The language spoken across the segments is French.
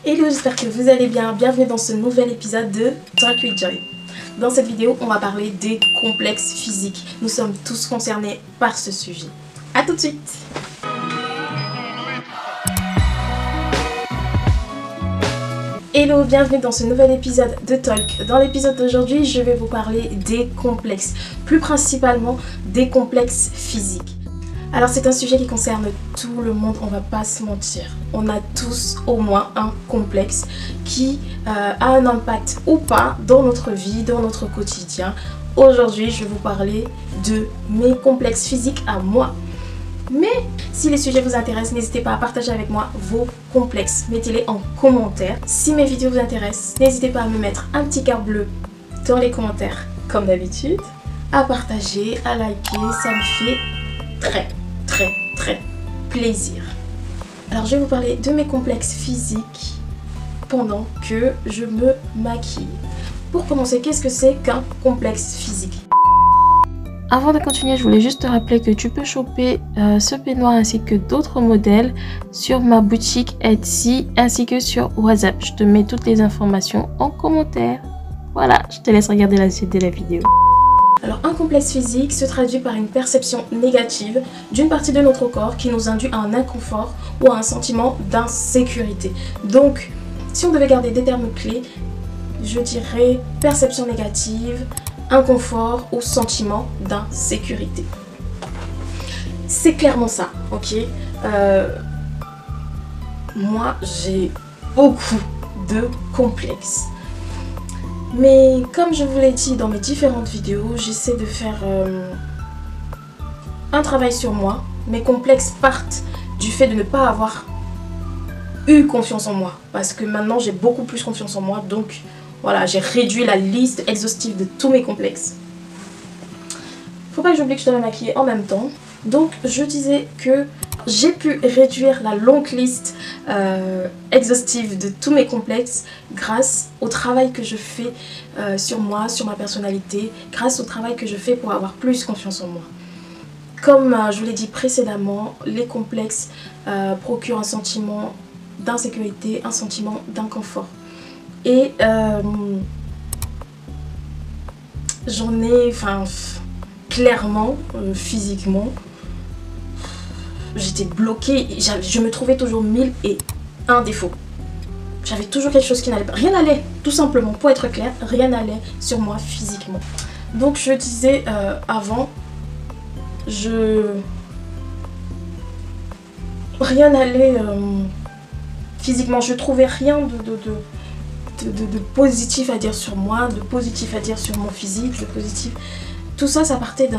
Hello, j'espère que vous allez bien. Bienvenue dans ce nouvel épisode de Talk with Joy. Dans cette vidéo, on va parler des complexes physiques. Nous sommes tous concernés par ce sujet. A tout de suite. Hello, bienvenue dans ce nouvel épisode de Talk. Dans l'épisode d'aujourd'hui, je vais vous parler des complexes, plus principalement des complexes physiques. Alors c'est un sujet qui concerne tout le monde, on va pas se mentir. On a tous au moins un complexe qui a un impact ou pas dans notre vie, dans notre quotidien. Aujourd'hui, je vais vous parler de mes complexes physiques à moi. Mais si les sujets vous intéressent, n'hésitez pas à partager avec moi vos complexes. Mettez-les en commentaire. Si mes vidéos vous intéressent, n'hésitez pas à me mettre un petit cœur bleu dans les commentaires, comme d'habitude. À partager, à liker, ça me fait très plaisir. Alors je vais vous parler de mes complexes physiques pendant que je me maquille. Pour commencer, qu'est-ce que c'est qu'un complexe physique? Avant de continuer, je voulais juste te rappeler que tu peux choper ce peignoir ainsi que d'autres modèles sur ma boutique Etsy ainsi que sur WhatsApp. Je te mets toutes les informations en commentaire. Voilà, je te laisse regarder la suite de la vidéo. Alors un complexe physique se traduit par une perception négative d'une partie de notre corps qui nous induit à un inconfort ou à un sentiment d'insécurité. Donc si on devait garder des termes clés, je dirais perception négative, inconfort ou sentiment d'insécurité. C'est clairement ça, ok? Moi j'ai beaucoup de complexes. Mais comme je vous l'ai dit dans mes différentes vidéos, j'essaie de faire un travail sur moi. Mes complexes partent du fait de ne pas avoir eu confiance en moi. Parce que maintenant j'ai beaucoup plus confiance en moi. Donc voilà, j'ai réduit la liste exhaustive de tous mes complexes. Faut pas que j'oublie que je dois me maquiller en même temps. Donc je disais que j'ai pu réduire la longue liste exhaustive de tous mes complexes grâce au travail que je fais sur moi, sur ma personnalité, grâce au travail que je fais pour avoir plus confiance en moi. Comme je vous l'ai dit précédemment, les complexes procurent un sentiment d'insécurité, un sentiment d'inconfort. Et j'en ai, clairement, physiquement, j'étais bloquée, je me trouvais toujours 1001 défauts. J'avais toujours quelque chose qui n'allait pas. Rien n'allait, tout simplement, pour être clair, rien n'allait sur moi physiquement. Donc je disais avant, rien n'allait physiquement, je trouvais rien de positif à dire sur moi, de positif à dire sur mon physique, de positif. Tout ça, ça partait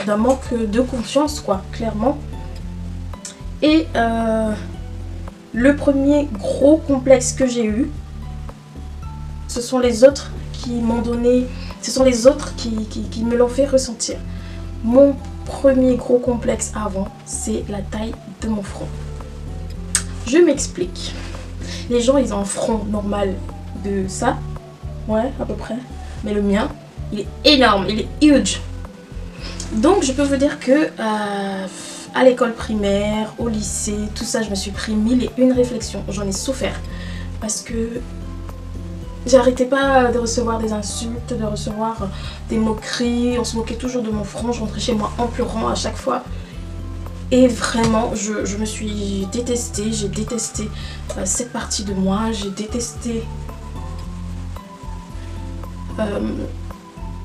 d'un manque de confiance, quoi, clairement. Et le premier gros complexe que j'ai eu, ce sont les autres qui m'ont donné, ce sont les autres qui me l'ont fait ressentir. Mon premier gros complexe avant, c'est la taille de mon front. Je m'explique. Les gens, ils ont un front normal de ça, ouais, à peu près. Mais le mien, il est énorme, il est huge. Donc, je peux vous dire que à l'école primaire, au lycée, tout ça, je me suis pris 1001 réflexions. J'en ai souffert parce que j'arrêtais pas de recevoir des insultes, de recevoir des moqueries. On se moquait toujours de mon front. Je rentrais chez moi en pleurant à chaque fois. Et vraiment, je me suis détestée. J'ai détesté cette partie de moi. J'ai détesté...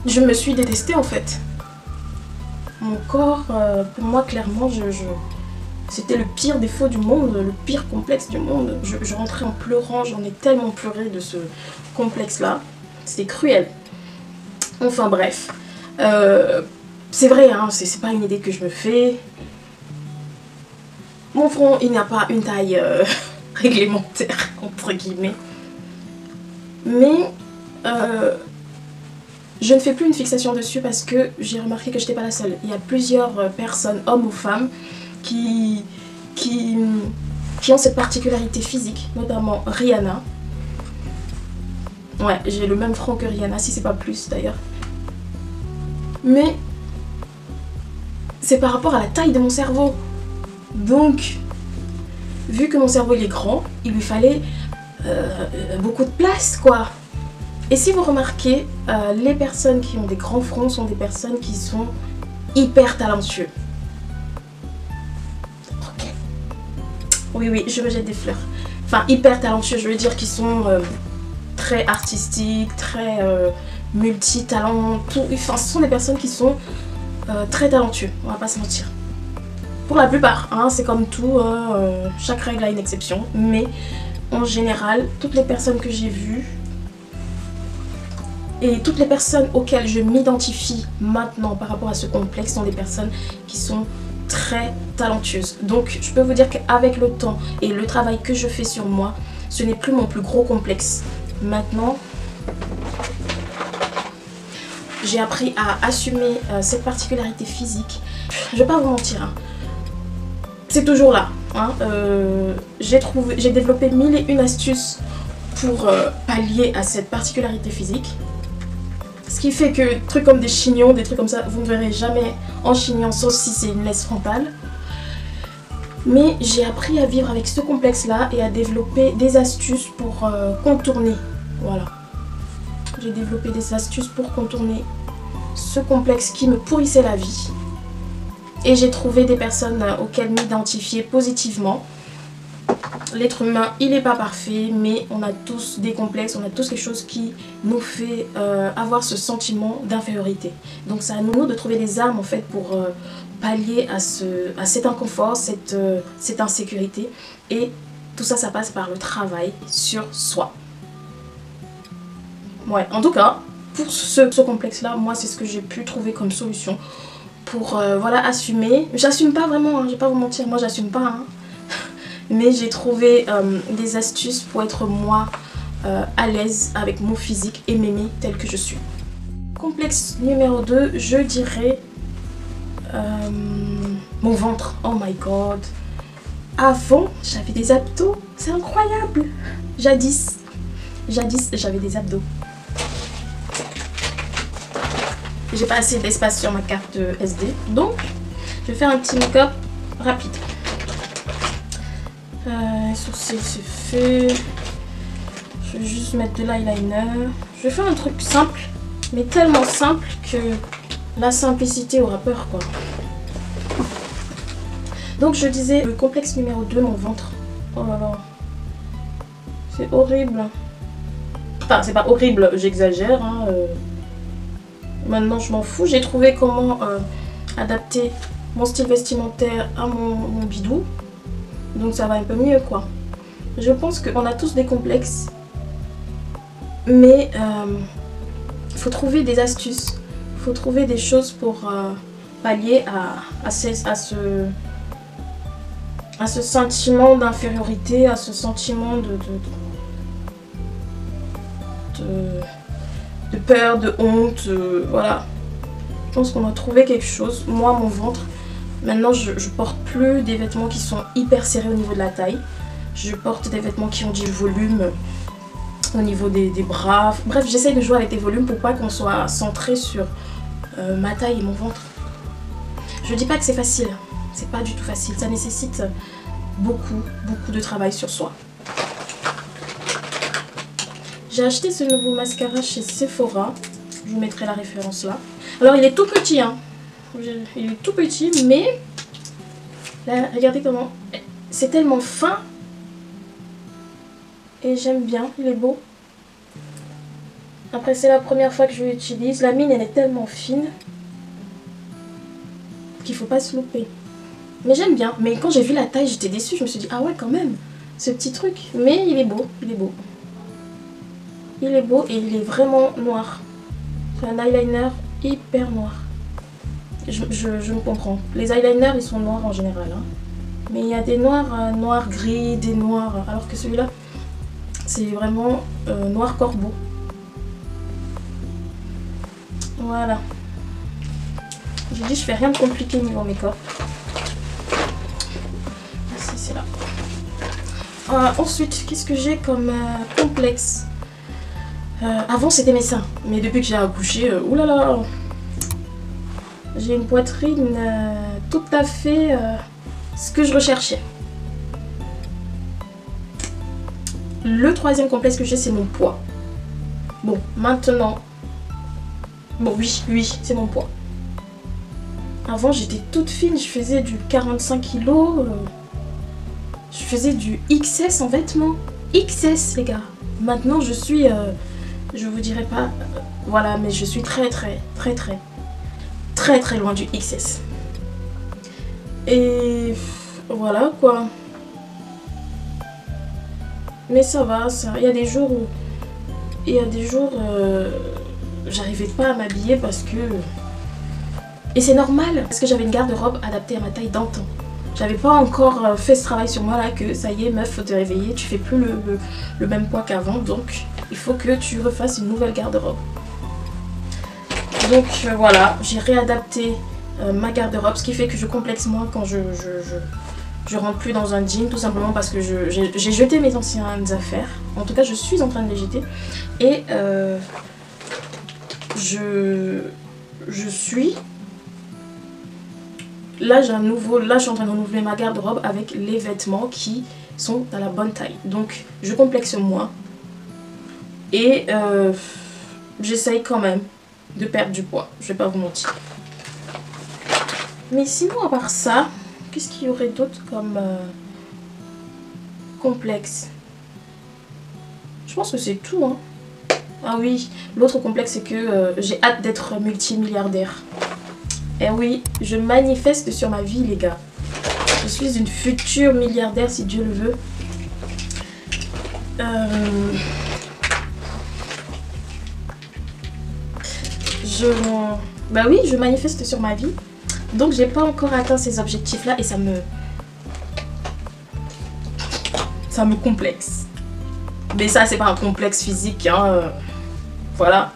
je me suis détestée en fait. Mon corps, pour moi, clairement, c'était le pire défaut du monde, le pire complexe du monde. Je rentrais en pleurant, j'en ai tellement pleuré de ce complexe-là. C'était cruel. Enfin bref. C'est vrai, hein, c'est pas une idée que je me fais. Mon front, il n'a pas une taille réglementaire, entre guillemets. Mais je ne fais plus une fixation dessus parce que j'ai remarqué que je n'étais pas la seule. Il y a plusieurs personnes, hommes ou femmes, qui ont cette particularité physique, notamment Rihanna. Ouais, j'ai le même front que Rihanna, si c'est pas plus d'ailleurs. Mais c'est par rapport à la taille de mon cerveau. Donc, vu que mon cerveau il est grand, il lui fallait beaucoup de place quoi. Et si vous remarquez, les personnes qui ont des grands fronts sont des personnes qui sont hyper talentueux. Ok. Oui, je me jette des fleurs. Enfin, hyper talentueux, je veux dire qu'ils sont très artistiques, très multi-talents, tout. Enfin, ce sont des personnes qui sont très talentueux, on va pas se mentir. Pour la plupart, hein, c'est comme tout, chaque règle a une exception, mais en général, toutes les personnes que j'ai vues, et toutes les personnes auxquelles je m'identifie maintenant par rapport à ce complexe sont des personnes qui sont très talentueuses. Donc je peux vous dire qu'avec le temps et le travail que je fais sur moi, ce n'est plus mon plus gros complexe. Maintenant, j'ai appris à assumer cette particularité physique. Je vais pas vous mentir, hein. C'est toujours là. Hein. J'ai développé 1001 astuces pour pallier à cette particularité physique. Ce qui fait que trucs comme des chignons, des trucs comme ça, vous ne verrez jamais en chignon, sauf si c'est une laisse frontale. Mais j'ai appris à vivre avec ce complexe-là et à développer des astuces pour contourner. Voilà. J'ai développé des astuces pour contourner ce complexe qui me pourrissait la vie. Et j'ai trouvé des personnes auxquelles m'identifier positivement. L'être humain, il n'est pas parfait, mais on a tous des complexes, on a tous quelque chose qui nous fait avoir ce sentiment d'infériorité. Donc c'est à nous de trouver des armes en fait pour pallier à cet inconfort, cette insécurité. Et tout ça, ça passe par le travail sur soi. Ouais, en tout cas, pour ce complexe-là, moi c'est ce que j'ai pu trouver comme solution pour voilà, assumer. J'assume pas vraiment, hein, je vais pas vous mentir, moi j'assume pas. Hein. Mais j'ai trouvé des astuces pour être moi à l'aise avec mon physique et m'aimer tel que je suis. Complexe numéro 2, je dirais mon ventre. Oh my god. Avant, j'avais des abdos. C'est incroyable. Jadis, j'avais des abdos. J'ai pas assez d'espace sur ma carte SD. Donc, je vais faire un petit make-up rapide. Les sourcils c'est fait. Je vais juste mettre de l'eyeliner. Je vais faire un truc simple, mais tellement simple que la simplicité aura peur quoi. Donc je disais le complexe numéro 2, mon ventre. Oh là là. C'est horrible. Enfin c'est pas horrible, j'exagère. Hein, Maintenant je m'en fous. J'ai trouvé comment adapter mon style vestimentaire à mon bidou. Donc ça va un peu mieux quoi. Je pense qu'on a tous des complexes. Mais il faut trouver des astuces. Il faut trouver des choses pour pallier à ce sentiment d'infériorité, à ce sentiment de peur, de honte. Voilà. Je pense qu'on doit trouver quelque chose. Moi, mon ventre. Maintenant, je porte plus des vêtements qui sont hyper serrés au niveau de la taille. Je porte des vêtements qui ont du volume au niveau des bras. Bref, j'essaye de jouer avec des volumes pour pas qu'on soit centré sur ma taille et mon ventre. Je dis pas que c'est facile. C'est pas du tout facile. Ça nécessite beaucoup de travail sur soi. J'ai acheté ce nouveau mascara chez Sephora. Je vous mettrai la référence là. Alors, il est tout petit, hein. Il est tout petit, mais là, regardez comment c'est tellement fin et j'aime bien, il est beau. Après c'est la première fois que je l'utilise, la mine elle est tellement fine qu'il faut pas se louper. Mais j'aime bien, mais quand j'ai vu la taille j'étais déçue, je me suis dit ah ouais quand même, ce petit truc, mais il est beau, il est beau. Il est beau et il est vraiment noir. C'est un eyeliner hyper noir. Je me comprends. Les eyeliners ils sont noirs en général. Hein. Mais il y a des noirs, noirs gris, des noirs. Alors que celui-là, c'est vraiment noir corbeau. Voilà. J'ai dit je fais rien de compliqué niveau make-up. Ah, c'est là. Ensuite, qu'est-ce que j'ai comme complexe? Avant c'était mes seins. Mais depuis que j'ai accouché, oulala. J'ai une poitrine tout à fait ce que je recherchais. le troisième complexe que j'ai, c'est mon poids. Bon, maintenant... Bon, oui, c'est mon poids. Avant, j'étais toute fine, je faisais du 45 kg. Je faisais du XS en vêtements. XS, les gars. Maintenant, je suis... je vous dirai pas... voilà, mais je suis très loin du XS. Et... voilà, quoi. Mais ça va, ça. Il y a des jours où... j'arrivais pas à m'habiller parce que... Et c'est normal, parce que j'avais une garde-robe adaptée à ma taille d'antan. J'avais pas encore fait ce travail sur moi là que ça y est meuf, faut te réveiller, tu fais plus le même poids qu'avant, donc il faut que tu refasses une nouvelle garde-robe. Donc voilà, j'ai réadapté ma garde-robe, ce qui fait que je complexe moins quand je rentre plus dans un jean, tout simplement parce que j'ai jeté mes anciennes affaires. En tout cas, je suis en train de les jeter. Et je suis... Là, je suis en train de renouveler ma garde-robe avec les vêtements qui sont à la bonne taille. Donc, je complexe moins. Et j'essaye quand même de perdre du poids. Je vais pas vous mentir. Mais sinon, à part ça, qu'est-ce qu'il y aurait d'autre comme complexe? Je pense que c'est tout, hein. Ah oui, l'autre complexe, c'est que j'ai hâte d'être multimilliardaire. Eh oui, je manifeste sur ma vie, les gars. Je suis une future milliardaire, si Dieu le veut. Bah oui, je manifeste sur ma vie. Donc, j'ai pas encore atteint ces objectifs-là et ça me complexe. Mais ça, c'est pas un complexe physique, hein. Voilà.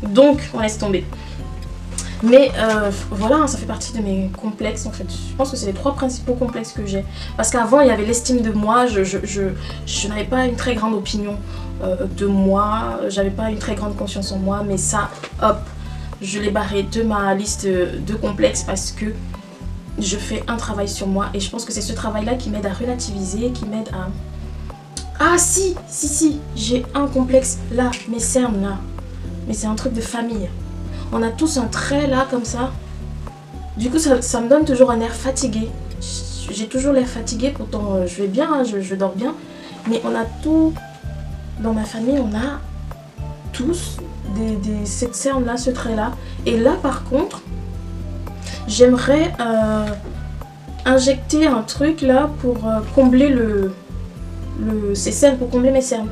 Donc, on laisse tomber. Mais voilà, ça fait partie de mes complexes en fait. Je pense que c'est les 3 principaux complexes que j'ai. Parce qu'avant, il y avait l'estime de moi. Je n'avais pas une très grande opinion de moi. J'avais pas une très grande confiance en moi. Mais ça, hop, je l'ai barré de ma liste de complexes parce que je fais un travail sur moi. Et je pense que c'est ce travail-là qui m'aide à relativiser, qui m'aide à... Ah si, j'ai un complexe là, mes cernes là. Mais c'est un truc de famille. On a tous un trait là comme ça. Du coup ça me donne toujours un air fatigué. J'ai toujours l'air fatigué, pourtant je vais bien, hein, je dors bien. Mais on a tout, dans ma famille on a tous cette cerne là, ce trait là. Et là par contre, j'aimerais injecter un truc là pour combler ces cernes, pour combler mes cernes.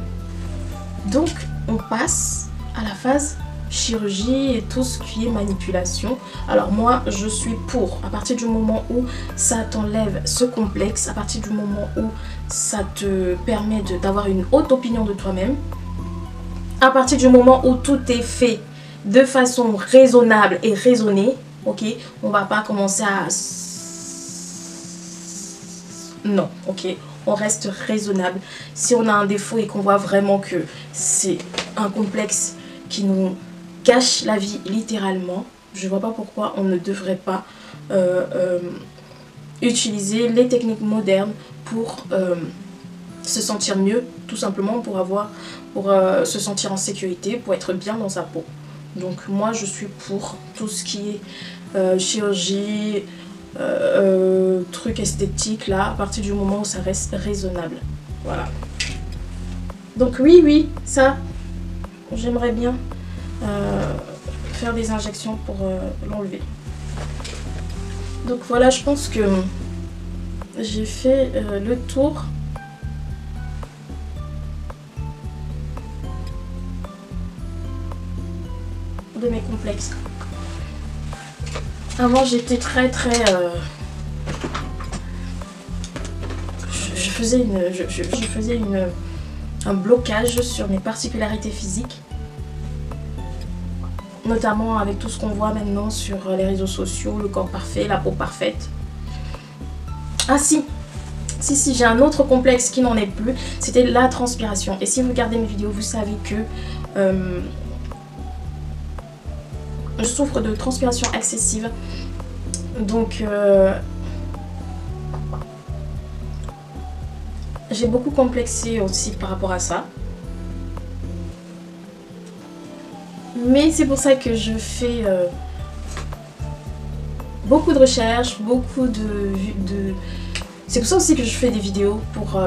Donc on passe à la phase chirurgie et tout ce qui est manipulation. Alors moi je suis pour, à partir du moment où ça t'enlève ce complexe, à partir du moment où ça te permet d'avoir une haute opinion de toi-même, à partir du moment où tout est fait de façon raisonnable et raisonnée, ok, on va pas commencer à... Non, ok, on reste raisonnable. Si on a un défaut et qu'on voit vraiment que c'est un complexe qui nous gâche la vie littéralement, je vois pas pourquoi on ne devrait pas utiliser les techniques modernes pour se sentir mieux, tout simplement pour se sentir en sécurité, pour être bien dans sa peau. Donc moi je suis pour tout ce qui est chirurgie, truc esthétique là, à partir du moment où ça reste raisonnable. Voilà. Donc oui, ça, j'aimerais bien faire des injections pour l'enlever. Donc voilà, je pense que j'ai fait le tour. De mes complexes. Avant j'étais très je faisais un blocage sur mes particularités physiques, notamment avec tout ce qu'on voit maintenant sur les réseaux sociaux, le corps parfait, la peau parfaite. Ah si, j'ai un autre complexe qui n'en est plus, c'était la transpiration. Et si vous regardez mes vidéos, vous savez que je souffre de transpiration excessive. Donc j'ai beaucoup complexé aussi par rapport à ça. Mais c'est pour ça que je fais beaucoup de recherches, c'est pour ça aussi que je fais des vidéos pour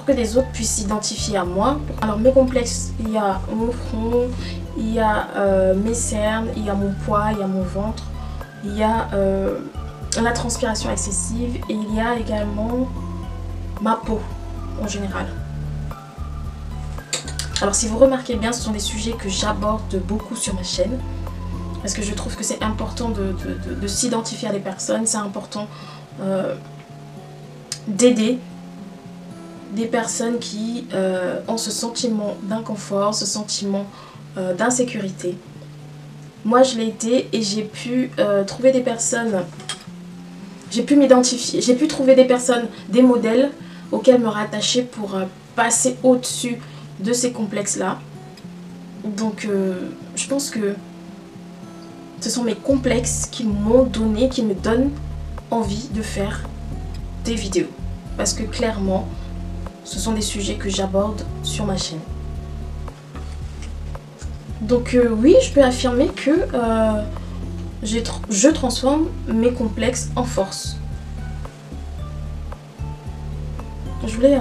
que les autres puissent s'identifier à moi. Alors mes complexes, il y a mon front, il y a mes cernes, il y a mon poids, il y a mon ventre, il y a la transpiration excessive et il y a également ma peau en général. Alors si vous remarquez bien, ce sont des sujets que j'aborde beaucoup sur ma chaîne parce que je trouve que c'est important de s'identifier à des personnes, c'est important d'aider des personnes qui ont ce sentiment d'inconfort, ce sentiment d'insécurité. Moi je l'ai été et j'ai pu trouver des personnes, j'ai pu m'identifier, j'ai pu trouver des personnes, des modèles auxquels me rattacher pour passer au-dessus de ces complexes-là. Donc je pense que ce sont mes complexes qui m'ont donné, qui me donnent envie de faire des vidéos. Parce que clairement, ce sont des sujets que j'aborde sur ma chaîne. Donc oui, je peux affirmer que je transforme mes complexes en force. Je voulais...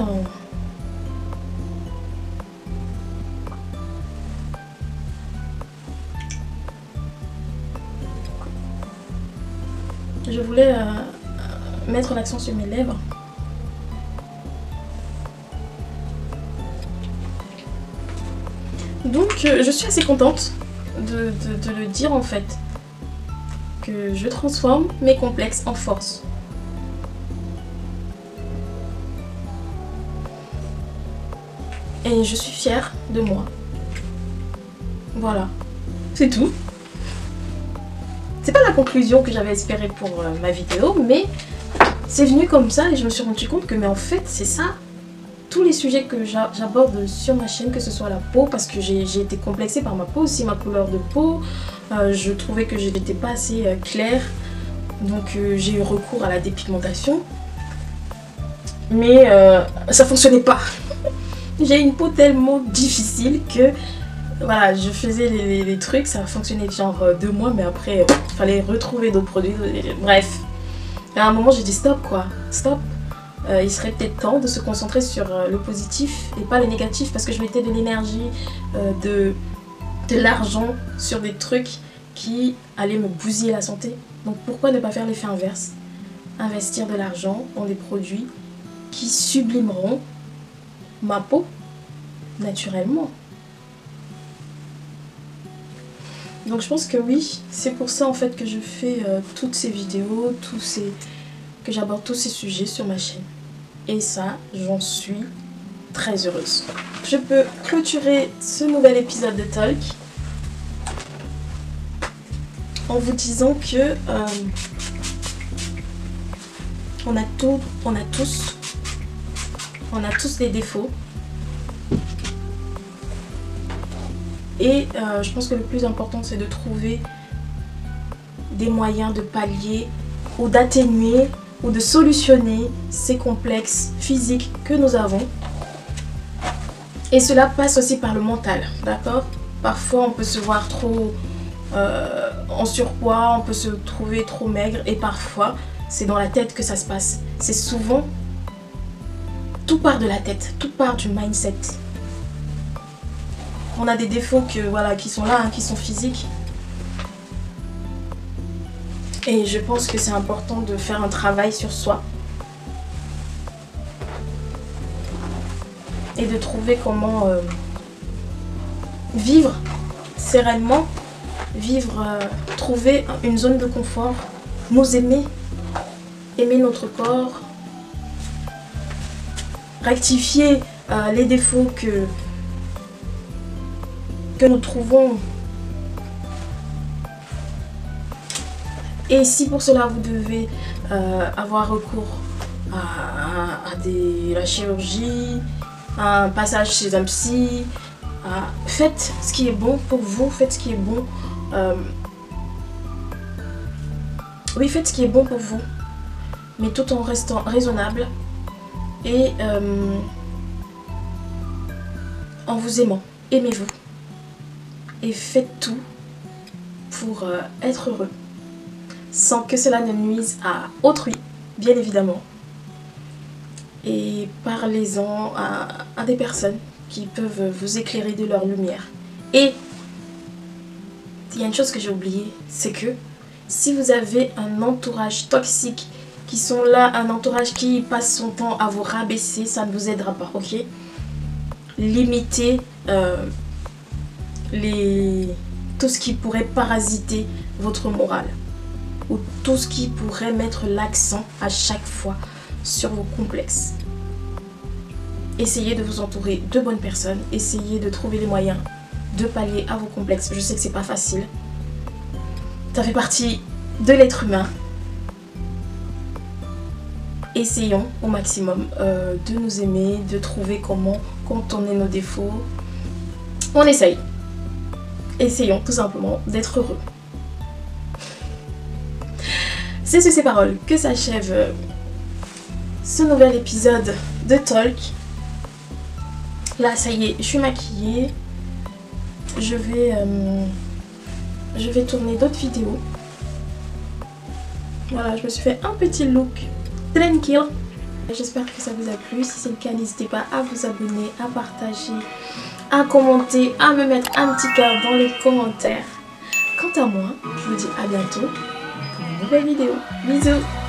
mettre l'accent sur mes lèvres. Donc je suis assez contente de le dire en fait, que je transforme mes complexes en force. Et je suis fière de moi. Voilà, c'est tout. C'est pas la conclusion que j'avais espérée pour ma vidéo, mais c'est venu comme ça et je me suis rendu compte que mais en fait c'est ça. Tous les sujets que j'aborde sur ma chaîne, que ce soit la peau, parce que j'ai été complexée par ma peau aussi, ma couleur de peau, je trouvais que je n'étais pas assez claire, donc j'ai eu recours à la dépigmentation, mais ça fonctionnait pas. J'ai une peau tellement difficile que voilà, je faisais les trucs, ça fonctionnait genre 2 mois, mais après il fallait retrouver d'autres produits, bref. À un moment j'ai dit stop quoi, stop. Il serait peut-être temps de se concentrer sur le positif et pas le négatif, parce que je mettais de l'énergie, de l'argent sur des trucs qui allaient me bousiller la santé. Donc pourquoi ne pas faire l'effet inverse? Investir de l'argent dans des produits qui sublimeront ma peau naturellement. Donc je pense que oui, c'est pour ça en fait que je fais toutes ces vidéos, que j'aborde tous ces sujets sur ma chaîne. Et ça, j'en suis très heureuse. Je peux clôturer ce nouvel épisode de Talk en vous disant que on a tous des défauts. Et je pense que le plus important, c'est de trouver des moyens de pallier ou d'atténuer ou de solutionner ces complexes physiques que nous avons. Et cela passe aussi par le mental, d'accord? Parfois on peut se voir trop en surpoids, on peut se trouver trop maigre, et parfois c'est dans la tête que ça se passe. C'est souvent, tout part de la tête, tout part du mindset. On a des défauts qui sont là, qui sont physiques. Et je pense que c'est important de faire un travail sur soi. Et de trouver comment vivre sereinement, trouver une zone de confort, nous aimer notre corps, rectifier les défauts que nous trouvons. Et si pour cela vous devez avoir recours à la chirurgie, à un passage chez un psy, faites ce qui est bon pour vous, faites ce qui est bon. Oui, faites ce qui est bon pour vous, mais tout en restant raisonnable et en vous aimant. Aimez-vous et faites tout pour être heureux sans que cela ne nuise à autrui, bien évidemment. Et parlez-en à des personnes qui peuvent vous éclairer de leur lumière. Et il y a une chose que j'ai oubliée, c'est que si vous avez un entourage toxique qui sont là, un entourage qui passe son temps à vous rabaisser, ça ne vous aidera pas, ok? Limitez tout ce qui pourrait parasiter votre morale ou tout ce qui pourrait mettre l'accent à chaque fois sur vos complexes. Essayez de vous entourer de bonnes personnes, essayez de trouver les moyens de pallier à vos complexes. Je sais que c'est pas facile, ça fait partie de l'être humain. Essayons au maximum de nous aimer, de trouver comment contourner nos défauts. On essaye. Essayons tout simplement d'être heureux. C'est sur ces paroles que s'achève ce nouvel épisode de Talk. Là, ça y est, je suis maquillée. Je vais tourner d'autres vidéos. Voilà, je me suis fait un petit look tranquille. J'espère que ça vous a plu. Si c'est le cas, n'hésitez pas à vous abonner, à partager, à commenter, à me mettre un petit cœur dans les commentaires. Quant à moi, je vous dis à bientôt pour une nouvelle vidéo. Bisous!